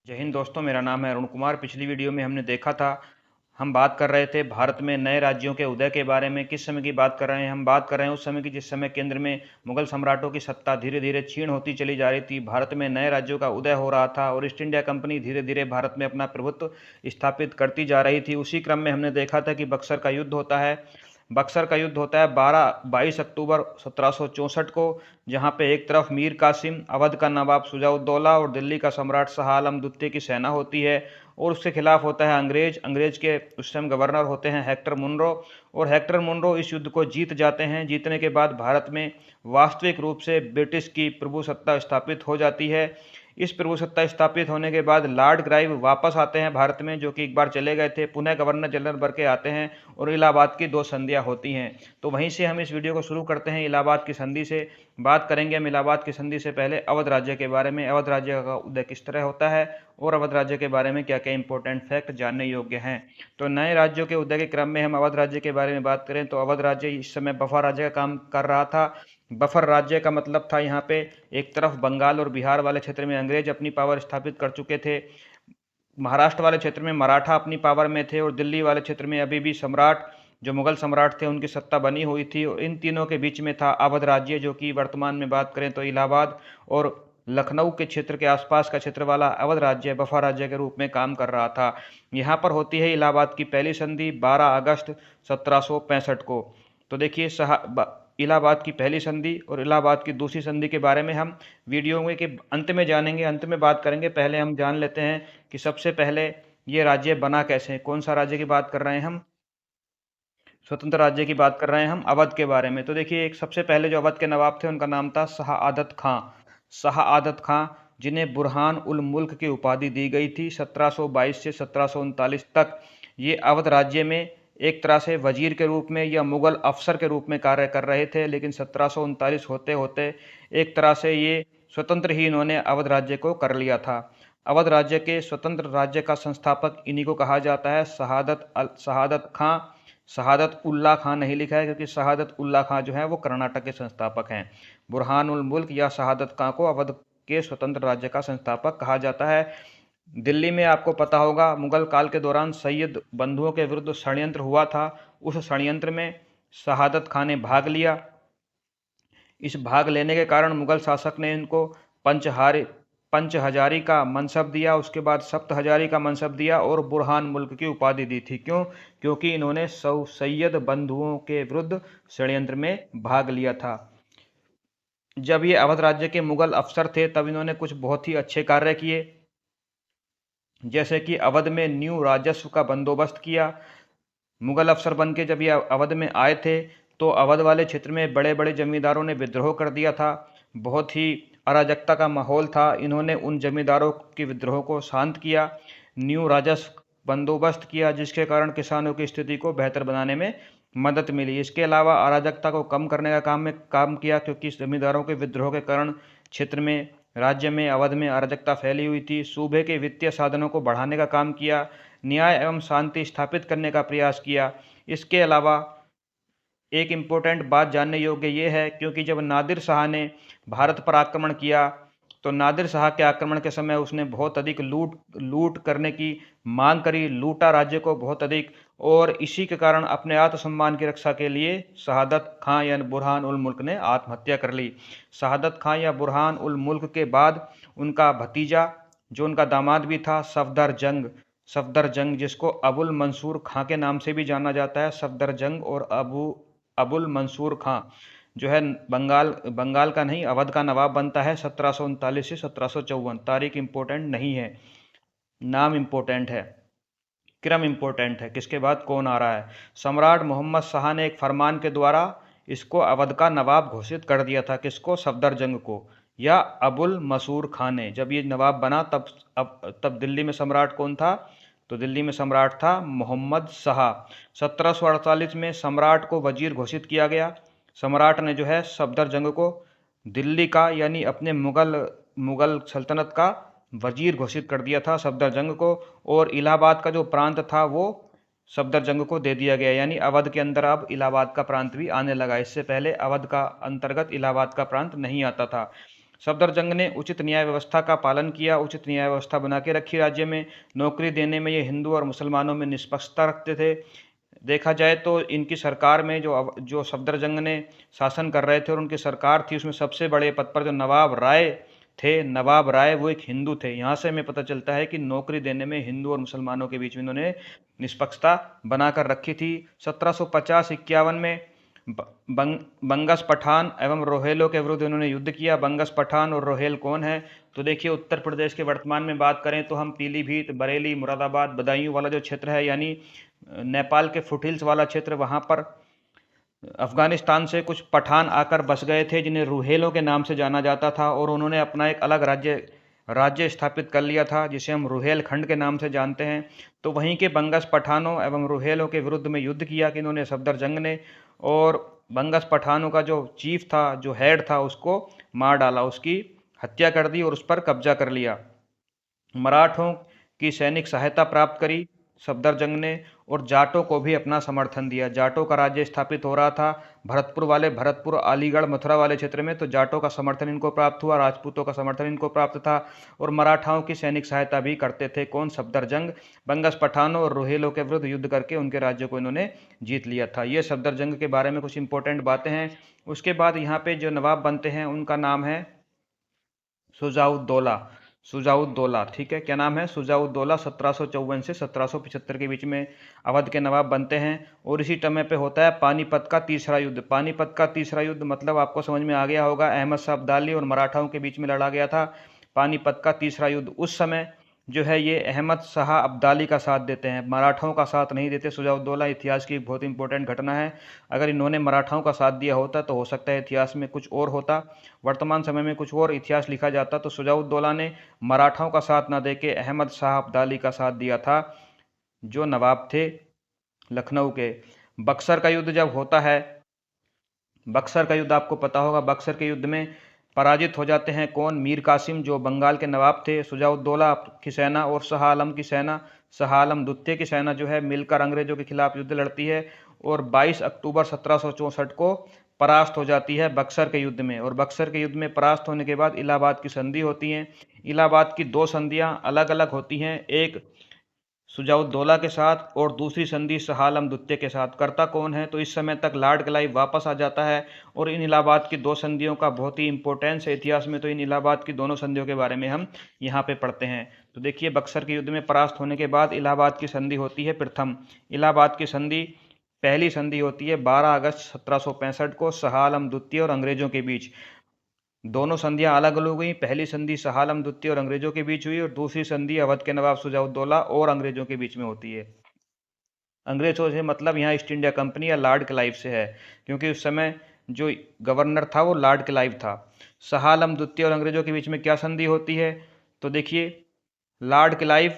जय हिंद दोस्तों, मेरा नाम है अरुण कुमार। पिछली वीडियो में हमने देखा था, हम बात कर रहे थे भारत में नए राज्यों के उदय के बारे में। किस समय की बात कर रहे हैं? हम बात कर रहे हैं उस समय की जिस समय केंद्र में मुगल सम्राटों की सत्ता धीरे धीरे क्षीण होती चली जा रही थी। भारत में नए राज्यों का उदय हो रहा था और ईस्ट इंडिया कंपनी धीरे धीरे भारत में अपना प्रभुत्व स्थापित करती जा रही थी। उसी क्रम में हमने देखा था कि बक्सर का युद्ध होता है। बक्सर का युद्ध होता है 22 अक्टूबर 1764 को, जहां पे एक तरफ मीर कासिम, अवध का नवाब शुजाउद्दौला और दिल्ली का सम्राट शाह आलम द्वितीय की सेना होती है, और उसके खिलाफ होता है अंग्रेज के उस समय गवर्नर होते हैं हेक्टर मुनरो। और हेक्टर मुनरो इस युद्ध को जीत जाते हैं। जीतने के बाद भारत में वास्तविक रूप से ब्रिटिश की प्रभुसत्ता स्थापित हो जाती है। इस प्रभुसत्ता स्थापित होने के बाद लॉर्ड क्लाइव वापस आते हैं भारत में, जो कि एक बार चले गए थे। पुनः गवर्नर जनरल बन के आते हैं और इलाहाबाद की 2 संधियां होती हैं। तो वहीं से हम इस वीडियो को शुरू करते हैं। इलाहाबाद की संधि से बात करेंगे हम। इलाहाबाद की संधि से पहले अवध राज्य के बारे में, अवध राज्य का उदय किस तरह होता है और अवध राज्य के बारे में क्या क्या इंपॉर्टेंट फैक्ट जानने योग्य हैं। तो नए राज्यों के उदय के क्रम में हम अवध राज्य के बारे में बात करें तो अवध राज्य इस समय बफर राज्य का काम कर रहा था। बफर राज्य का मतलब था यहाँ पे एक तरफ बंगाल और बिहार वाले क्षेत्र में अंग्रेज अपनी पावर स्थापित कर चुके थे, महाराष्ट्र वाले क्षेत्र में मराठा अपनी पावर में थे, और दिल्ली वाले क्षेत्र में अभी भी सम्राट जो मुगल सम्राट थे उनकी सत्ता बनी हुई थी। और इन तीनों के बीच में था अवध राज्य, जो कि वर्तमान में बात करें तो इलाहाबाद और लखनऊ के क्षेत्र के आसपास का क्षेत्र वाला अवध राज्य बफर राज्य के रूप में काम कर रहा था। यहाँ पर होती है इलाहाबाद की पहली संधि 12 अगस्त 1765 को। तो देखिए, इलाहाबाद की पहली संधि और इलाहाबाद की दूसरी संधि के बारे में हम वीडियो में के अंत में जानेंगे, अंत में बात करेंगे। पहले हम जान लेते हैं कि सबसे पहले ये राज्य बना कैसे। कौन सा राज्य की बात कर रहे हैं हम? स्वतंत्र राज्य की बात कर रहे हैं हम, अवध के बारे में। तो देखिए, एक सबसे पहले जो अवध के नवाब थे उनका नाम था शाह आदत खां। शाह आदत खां, जिन्हें बुरहान उल मुल्क की उपाधि दी गई थी। 1722 से 1739 तक ये अवध राज्य में एक तरह से वजीर के रूप में या मुगल अफसर के रूप में कार्य कर रहे थे। लेकिन 1739 होते होते एक तरह से ये स्वतंत्र ही इन्होंने अवध राज्य को कर लिया था। अवध राज्य के स्वतंत्र राज्य का संस्थापक इन्हीं को कहा जाता है, शहादत खां। शहादत उल्ला खां नहीं लिखा है, क्योंकि शहादत उल्ला खां जो है वो कर्नाटक के संस्थापक हैं। बुरहान उल मुल्क या शहादत खां को अवध के स्वतंत्र राज्य का संस्थापक कहा जाता है। दिल्ली में आपको पता होगा, मुगल काल के दौरान सैयद बंधुओं के विरुद्ध षड्यंत्र हुआ था। उस षड्यंत्र में शहादत खां ने भाग लिया। इस भाग लेने के कारण मुगल शासक ने इनको पंच हजारी का मनसब दिया, उसके बाद सप्त हजारी का मनसब दिया और बुरहान मुल्क की उपाधि दी थी। क्यों? क्योंकि इन्होंने सैयद बंधुओं के विरुद्ध षड्यंत्र में भाग लिया था। जब ये अवध राज्य के मुगल अफसर थे तब इन्होंने कुछ बहुत ही अच्छे कार्य किए, जैसे कि अवध में न्यू राजस्व का बंदोबस्त किया। मुगल अफसर बन के जब ये अवध में आए थे तो अवध वाले क्षेत्र में बड़े बड़े जमींदारों ने विद्रोह कर दिया था। बहुत ही अराजकता का माहौल था। इन्होंने उन जमींदारों के विद्रोह को शांत किया, न्यू राजस्व बंदोबस्त किया, जिसके कारण किसानों की स्थिति को बेहतर बनाने में मदद मिली। इसके अलावा अराजकता को कम करने का काम किया, क्योंकि जमींदारों के विद्रोह के कारण क्षेत्र में, राज्य में, अवध में अराजकता फैली हुई थी। सूबे के वित्तीय साधनों को बढ़ाने का काम किया, न्याय एवं शांति स्थापित करने का प्रयास किया। इसके अलावा एक इम्पोर्टेंट बात जानने योग्य ये है, क्योंकि जब नादिर शाह ने भारत पर आक्रमण किया तो नादिर शाह के आक्रमण के समय उसने बहुत अधिक लूट करने की मांग करी, लूटा राज्य को बहुत अधिक, और इसी के कारण अपने आत्मसम्मान की रक्षा के लिए शहादत खां या बुरहान उल मुल्क ने आत्महत्या कर ली। शहादत खां या बुरहान उल मुल्क के बाद उनका भतीजा, जो उनका दामाद भी था, सफदरजंग, जिसको अबुल मंसूर खां के नाम से भी जाना जाता है, सफदरजंग और अबुल मंसूर खां, जो है बंगाल का नहीं, अवध का नवाब बनता है 1739 से 1754। तारीख इंपॉर्टेंट नहीं है, नाम इंपॉर्टेंट है, क्रम इंपॉर्टेंट है, किसके बाद कौन आ रहा है। सम्राट मोहम्मद शाह ने एक फरमान के द्वारा इसको अवध का नवाब घोषित कर दिया था। किसको? सफदरजंग को या अबुल मसूर खान ने। जब ये नवाब बना तब दिल्ली में सम्राट कौन था? तो दिल्ली में सम्राट था मोहम्मद शाह। 1748 में सम्राट को वजीर घोषित किया गया। सम्राट ने जो है सफदरजंग को दिल्ली का, यानी अपने मुगल सल्तनत का वजीर घोषित कर दिया था सफदरजंग को, और इलाहाबाद का जो प्रांत था वो सफदरजंग को दे दिया गया। यानी अवध के अंदर अब इलाहाबाद का प्रांत भी आने लगा। इससे पहले अवध का अंतर्गत इलाहाबाद का प्रांत नहीं आता था। सफदरजंग ने उचित न्याय व्यवस्था का पालन किया, उचित न्याय व्यवस्था बना के रखी राज्य में। नौकरी देने में ये हिंदू और मुसलमानों में निष्पक्षता रखते थे। देखा जाए तो इनकी सरकार में जो सफदरजंग ने शासन कर रहे थे और उनकी सरकार थी, उसमें सबसे बड़े पद पर जो नवाब राय थे, नवाब राय वो एक हिंदू थे। यहाँ से हमें पता चलता है कि नौकरी देने में हिंदू और मुसलमानों के बीच में इन्होंने निष्पक्षता बनाकर रखी थी। 1750-51 में बंगस पठान एवं रोहेलों के विरुद्ध इन्होंने युद्ध किया। बंगस पठान और रोहेल कौन है? तो देखिए, उत्तर प्रदेश के वर्तमान में बात करें तो हम पीलीभीत, बरेली, मुरादाबाद, बदायूं वाला जो क्षेत्र है, यानी नेपाल के फुटहिल्स वाला क्षेत्र, वहाँ पर अफगानिस्तान से कुछ पठान आकर बस गए थे, जिन्हें रूहेलों के नाम से जाना जाता था, और उन्होंने अपना एक अलग राज्य स्थापित कर लिया था, जिसे हम रूहेल खंड के नाम से जानते हैं। तो वहीं के बंगस पठानों एवं रूहेलों के विरुद्ध में युद्ध किया कि इन्होंने सफदरजंग ने, और बंगस पठानों का जो चीफ था, जो हेड था, उसको मार डाला, उसकी हत्या कर दी और उस पर कब्जा कर लिया। मराठों की सैनिक सहायता प्राप्त करी सफदरजंग ने, और जाटों को भी अपना समर्थन दिया। जाटों का राज्य स्थापित हो रहा था भरतपुर, अलीगढ़, मथुरा वाले क्षेत्र में, तो जाटों का समर्थन इनको प्राप्त हुआ, राजपूतों का समर्थन इनको प्राप्त था, और मराठाओं की सैनिक सहायता भी करते थे। कौन? सफदरजंग। बंगस पठानों और रोहेलों के विरुद्ध युद्ध करके उनके राज्य को इन्होंने जीत लिया था। ये सफदरजंग के बारे में कुछ इंपॉर्टेंट बातें हैं। उसके बाद यहाँ पे जो नवाब बनते हैं उनका नाम है शुजाउद्दौला। ठीक है, क्या नाम है? शुजाउद्दौला। 1754 से 1775 के बीच में अवध के नवाब बनते हैं। और इसी समय पे होता है पानीपत का तीसरा युद्ध। पानीपत का तीसरा युद्ध मतलब आपको समझ में आ गया होगा, अहमद शाह अब्दाली और मराठाओं के बीच में लड़ा गया था पानीपत का तीसरा युद्ध। उस समय जो है ये अहमद शाह अब्दाली का साथ देते हैं, मराठाओं का साथ नहीं देते। शुजाउद्दौला इतिहास की एक बहुत इंपॉर्टेंट घटना है। अगर इन्होंने मराठाओं का साथ दिया होता तो हो सकता है इतिहास में कुछ और होता, वर्तमान समय में कुछ और इतिहास लिखा जाता। तो शुजाउद्दौला ने मराठाओं का साथ न देके अहमद शाह अब्दाली का साथ दिया था, जो नवाब थे लखनऊ के। बक्सर का युद्ध जब होता है, बक्सर का युद्ध आपको पता होगा, बक्सर के युद्ध में पराजित हो जाते हैं कौन? मीर कासिम, जो बंगाल के नवाब थे। शुजाउद्दौला की सेना और शाह आलम की सेना, शाह आलम द्वितीय की सेना जो है मिलकर अंग्रेजों के खिलाफ युद्ध लड़ती है, और 22 अक्टूबर 1764 को परास्त हो जाती है बक्सर के युद्ध में। और बक्सर के युद्ध में परास्त होने के बाद इलाहाबाद की संधि होती है। इलाहाबाद की दो संधियां अलग अलग होती हैं, एक शुजाउद्दौला के साथ और दूसरी संधि शाह आलम द्वितीय के साथ। करता कौन है? तो इस समय तक लॉर्ड क्लाइव वापस आ जाता है, और इन इलाहाबाद की दो संधियों का बहुत ही इंपॉर्टेंस है इतिहास में। तो इन इलाहाबाद की दोनों संधियों के बारे में हम यहाँ पे पढ़ते हैं। तो देखिए, बक्सर के युद्ध में परास्त होने के बाद इलाहाबाद की संधि होती है प्रथम। इलाहाबाद की संधि पहली संधि होती है 12 अगस्त 1765 को शाह आलम द्वितीय और अंग्रेजों के बीच। दोनों संधियां अलग अलग हुई। पहली संधि शाह आलम द्वितीय और अंग्रेजों के बीच हुई, और दूसरी संधि अवध के नवाब शुजाउद्दौला और अंग्रेजों के बीच में होती है। अंग्रेजों से मतलब यहाँ ईस्ट इंडिया कंपनी या लॉर्ड क्लाइव से है, क्योंकि उस समय जो गवर्नर था वो लॉर्ड क्लाइव था। शाह आलम द्वितीय और अंग्रेजों के बीच में क्या संधि होती है? तो देखिए, लॉर्ड क्लाइव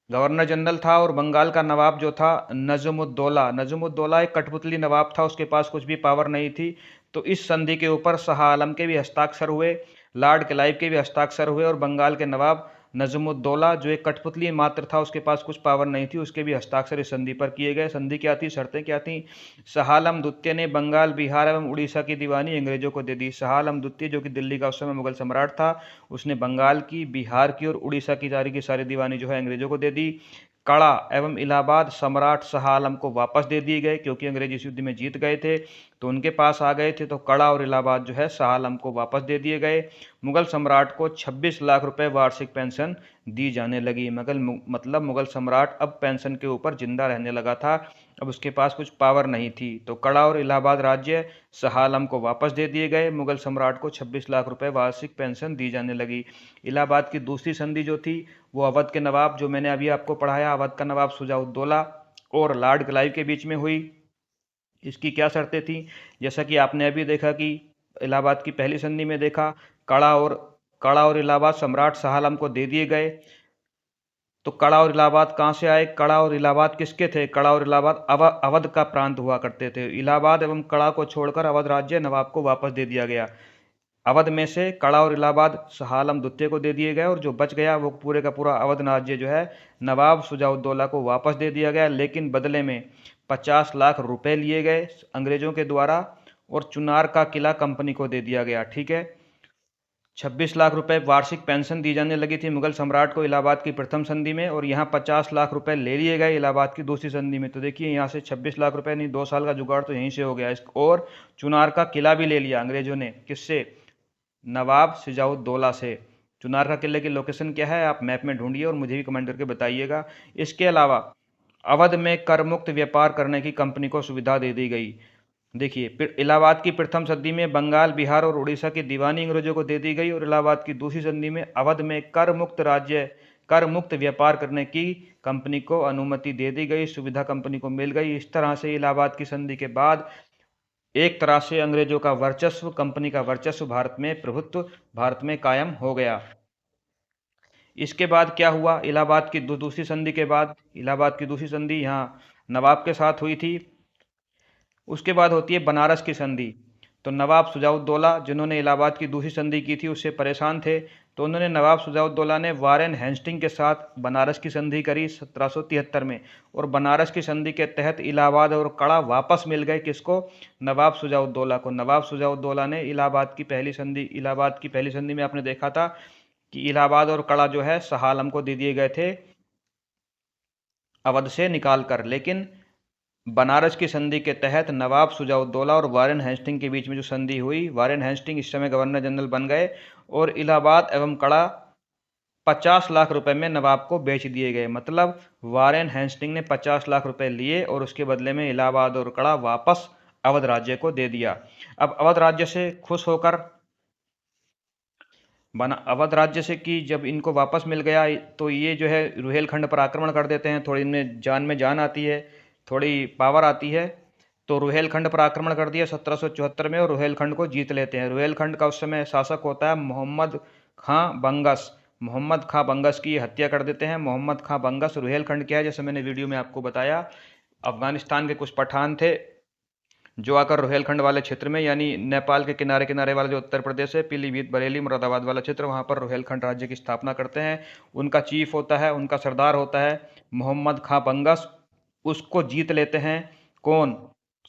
गवर्नर जनरल था, और बंगाल का नवाब जो था नजमुद्दौला एक कठपुतली नवाब था, उसके पास कुछ भी पावर नहीं थी। तो इस संधि के ऊपर शाह आलम के भी हस्ताक्षर हुए, लॉर्ड क्लाइव के भी हस्ताक्षर हुए, और बंगाल के नवाब नजमुद्दौला जो एक कठपुतली मात्र था, उसके पास कुछ पावर नहीं थी, उसके भी हस्ताक्षर इस संधि पर किए गए। संधि क्या थी? शर्तें क्या थी? शाह आलम द्वितीय ने बंगाल, बिहार एवं उड़ीसा की दीवानी अंग्रेजों को दे दी। शाह आलम द्वितीय, जो कि दिल्ली का उस समय मुगल सम्राट था, उसने बंगाल की, बिहार की और उड़ीसा की सारी दीवानी जो है अंग्रेजों को दे दी। कड़ा एवं इलाहाबाद सम्राट शाह आलम को वापस दे दिए गए, क्योंकि अंग्रेज इस युद्ध में जीत गए थे तो उनके पास आ गए थे। तो कड़ा और इलाहाबाद जो है शाह आलम को वापस दे दिए गए। मुगल सम्राट को 26 लाख रुपए वार्षिक पेंशन दी जाने लगी। मतलब मुगल सम्राट अब पेंशन के ऊपर जिंदा रहने लगा था, अब उसके पास कुछ पावर नहीं थी। तो कड़ा और इलाहाबाद राज्य शाह आलम को वापस दे दिए गए। मुगल सम्राट को 26 लाख रुपए वार्षिक पेंशन दी जाने लगी। इलाहाबाद की दूसरी संधि जो थी वो अवध के नवाब, जो मैंने अभी आपको पढ़ाया, अवध का नवाब शुजाउद्दौला और लॉर्ड क्लाइव के बीच में हुई। इसकी क्या शर्तें थी? जैसा कि आपने अभी देखा कि इलाहाबाद की पहली संधि में देखा, कड़ा और इलाहाबाद सम्राट शाह आलम को दे दिए गए। तो कड़ा और इलाहाबाद कहाँ से आए? कड़ा और इलाहाबाद किसके थे? कड़ा और इलाहाबाद अवध का प्रांत हुआ करते थे। इलाहाबाद एवं कड़ा को छोड़कर अवध राज्य नवाब को वापस दे दिया गया। अवध में से कड़ा और इलाहाबाद शाह आलम द्वितीय को दे दिए गए, और जो बच गया वो पूरे का पूरा अवध राज्य जो है नवाब शुजाउद्दौला को वापस दे दिया गया। लेकिन बदले में 50 लाख रुपए लिए गए अंग्रेजों के द्वारा, और चुनार का किला कंपनी को दे दिया गया। ठीक है, 26 लाख रुपए वार्षिक पेंशन दी जाने लगी थी मुगल सम्राट को इलाहाबाद की प्रथम संधि में, और यहाँ 50 लाख रुपए ले लिए गए इलाहाबाद की दूसरी संधि में। तो देखिए यहाँ से 26 लाख रुपए नहीं, 2 साल का जुगाड़ तो यहीं से हो गया। और चुनार का किला भी ले लिया अंग्रेजों ने, किससे? नवाब सिजाउद्दौला से। चुनार का किले की लोकेशन क्या है आप मैप में ढूंढिए और मुझे भी कमेंट करके बताइएगा। इसके अलावा अवध में कर मुक्त व्यापार करने की कंपनी को सुविधा दे दी गई। देखिए इलाहाबाद की प्रथम संधि में बंगाल, बिहार और उड़ीसा की दीवानी अंग्रेजों को दे दी गई, और इलाहाबाद की दूसरी संधि में अवध में कर मुक्त व्यापार करने की कंपनी को अनुमति दे दी गई, सुविधा कंपनी को मिल गई। इस तरह से इलाहाबाद की संधि के बाद एक तरह से अंग्रेजों का वर्चस्व, कंपनी का वर्चस्व भारत में, प्रभुत्व भारत में कायम हो गया। इसके बाद क्या हुआ? इलाहाबाद की दूसरी संधि के बाद, इलाहाबाद की दूसरी संधि यहाँ नवाब के साथ हुई थी। उसके बाद होती है बनारस की संधि। तो नवाब सुजाउद्दौला, जिन्होंने इलाहाबाद की दूसरी संधि की थी, उससे परेशान थे, तो उन्होंने नवाब सुजाउद्दौला ने वारेन हेस्टिंग के साथ बनारस की संधि करी 1773 में, और बनारस की संधि के तहत इलाहाबाद और कड़ा वापस मिल गए। किसको? नवाब सुजाउद्दौला को। नवाब सुजाउद्दौला ने इलाहाबाद की पहली संधि में आपने देखा था कि इलाहाबाद और कड़ा जो है शाह आलम को दे दिए गए थे अवध से निकाल कर, लेकिन बनारस की संधि के तहत नवाब सुजाउद्दौला और वारेन हेस्टिंग के बीच में जो संधि हुई, वारेन हेस्टिंग इस समय गवर्नर जनरल बन गए, और इलाहाबाद एवं कड़ा 50 लाख रुपए में नवाब को बेच दिए गए। मतलब वारेन हेस्टिंग ने 50 लाख रुपए लिए और उसके बदले में इलाहाबाद और कड़ा वापस अवध राज्य को दे दिया। अब अवध राज्य से खुश होकर अवध राज्य से कि जब इनको वापस मिल गया तो ये जो है रुहेलखंड पर आक्रमण कर देते हैं। थोड़ी इनमें जान में जान आती है, थोड़ी पावर आती है, तो रुहेलखंड पर आक्रमण कर दिया 1774 में, और रुहेलखंड को जीत लेते हैं। रुहेलखंड का उस समय शासक होता है मोहम्मद खां बंगस। मोहम्मद खां बंगस की हत्या कर देते हैं। मोहम्मद खां बंगस। रुहेलखंड क्या है? जैसे मैंने वीडियो में आपको बताया, अफगानिस्तान के कुछ पठान थे जो आकर रुहेलखंड वाले क्षेत्र में, यानी नेपाल के किनारे किनारे वाला जो उत्तर प्रदेश है, पीलीभीत, बरेली, मुरादाबाद वाला क्षेत्र, वहाँ पर रुहेलखंड राज्य की स्थापना करते हैं। उनका चीफ होता है, उनका सरदार होता है मोहम्मद खां बंगस। उसको जीत लेते हैं कौन?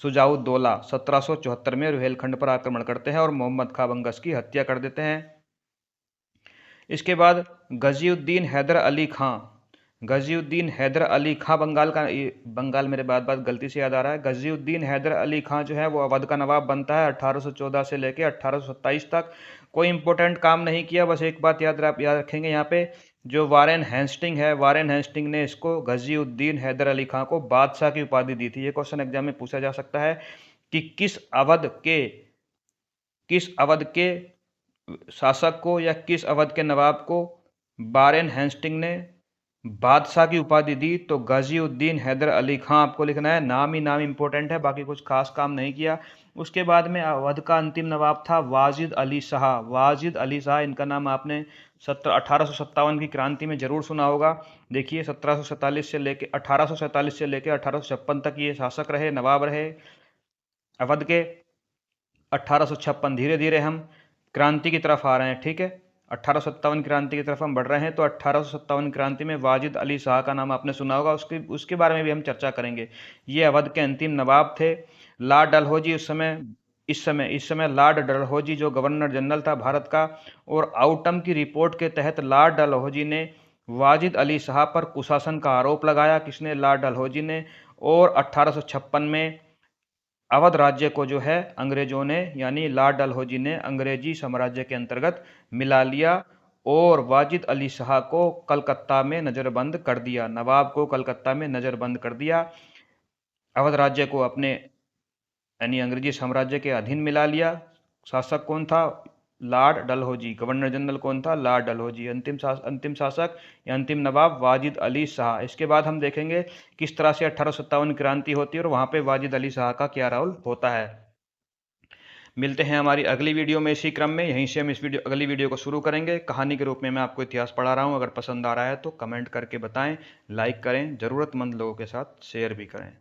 सुजाउद्दौला। 1774 में रुहेलखंड पर आक्रमण करते हैं और मोहम्मद खां बंगस की हत्या कर देते हैं। इसके बाद गजीउद्दीन हैदर अली खां। गजीउद्दीन हैदर अली खां बंगाल मेरे बात गलती से याद आ रहा है। गजीउद्दीन हैदर अली खां जो है वो अवध का नवाब बनता है 1814 से लेके 1827 तक। कोई इंपॉर्टेंट काम नहीं किया, बस एक बात याद रखेंगे यहाँ पे, जो वारेन हेस्टिंग है, वारेन हेस्टिंग ने इसको गजीउद्दीन हैदर अली खां को बादशाह की उपाधि दी थी। ये क्वेश्चन एग्जाम में पूछा जा सकता है कि किस अवध के शासक को या किस अवध के नवाब को वारेन हेस्टिंग ने बादशाह की उपाधि दी? तो गजीउद्दीन हैदर अली खां आपको लिखना है। नाम ही नाम इंपॉर्टेंट है, बाकी कुछ खास काम नहीं किया। उसके बाद में अवध का अंतिम नवाब था वाजिद अली शाह। वाजिद अली शाह, इनका नाम आपने 1857 की क्रांति में जरूर सुना होगा। देखिए 1747 से लेके 1847 से लेके 1856 तक ये शासक रहे, नवाब रहे अवध के। 1856, धीरे धीरे हम क्रांति की तरफ आ रहे हैं, ठीक है। 1857 क्रांति की तरफ हम बढ़ रहे हैं, तो 1857 क्रांति में वाजिद अली शाह का नाम आपने सुना होगा, उसके बारे में भी हम चर्चा करेंगे। ये अवध के अंतिम नवाब थे। लॉर्ड डलहौजी इस समय लॉर्ड डलहौजी जो गवर्नर जनरल था भारत का, और आउटम की रिपोर्ट के तहत लॉर्ड डलहौजी ने वाजिद अली शाह पर कुशासन का आरोप लगाया। किसने? लॉर्ड डलहौजी ने। और 1856 में अवध राज्य को जो है अंग्रेजों ने, यानी लॉर्ड डलहौजी ने अंग्रेजी साम्राज्य के अंतर्गत मिला लिया और वाजिद अली शाह को कलकत्ता में नज़रबंद कर दिया। नवाब को कलकत्ता में नज़रबंद कर दिया। अवध राज्य को अपने यानी अंग्रेजी साम्राज्य के अधीन मिला लिया। शासक कौन था? लॉर्ड डलहौजी। गवर्नर जनरल कौन था? लॉर्ड डलहौजी। अंतिम शासक या अंतिम नवाब वाजिद अली शाह। इसके बाद हम देखेंगे किस तरह से 1857 क्रांति होती है और वहाँ पे वाजिद अली शाह का क्या रोल होता है। मिलते हैं हमारी अगली वीडियो में इसी क्रम में। यहीं से हम अगली वीडियो को शुरू करेंगे। कहानी के रूप में मैं आपको इतिहास पढ़ा रहा हूँ। अगर पसंद आ रहा है तो कमेंट करके बताएं, लाइक करें, ज़रूरतमंद लोगों के साथ शेयर भी करें।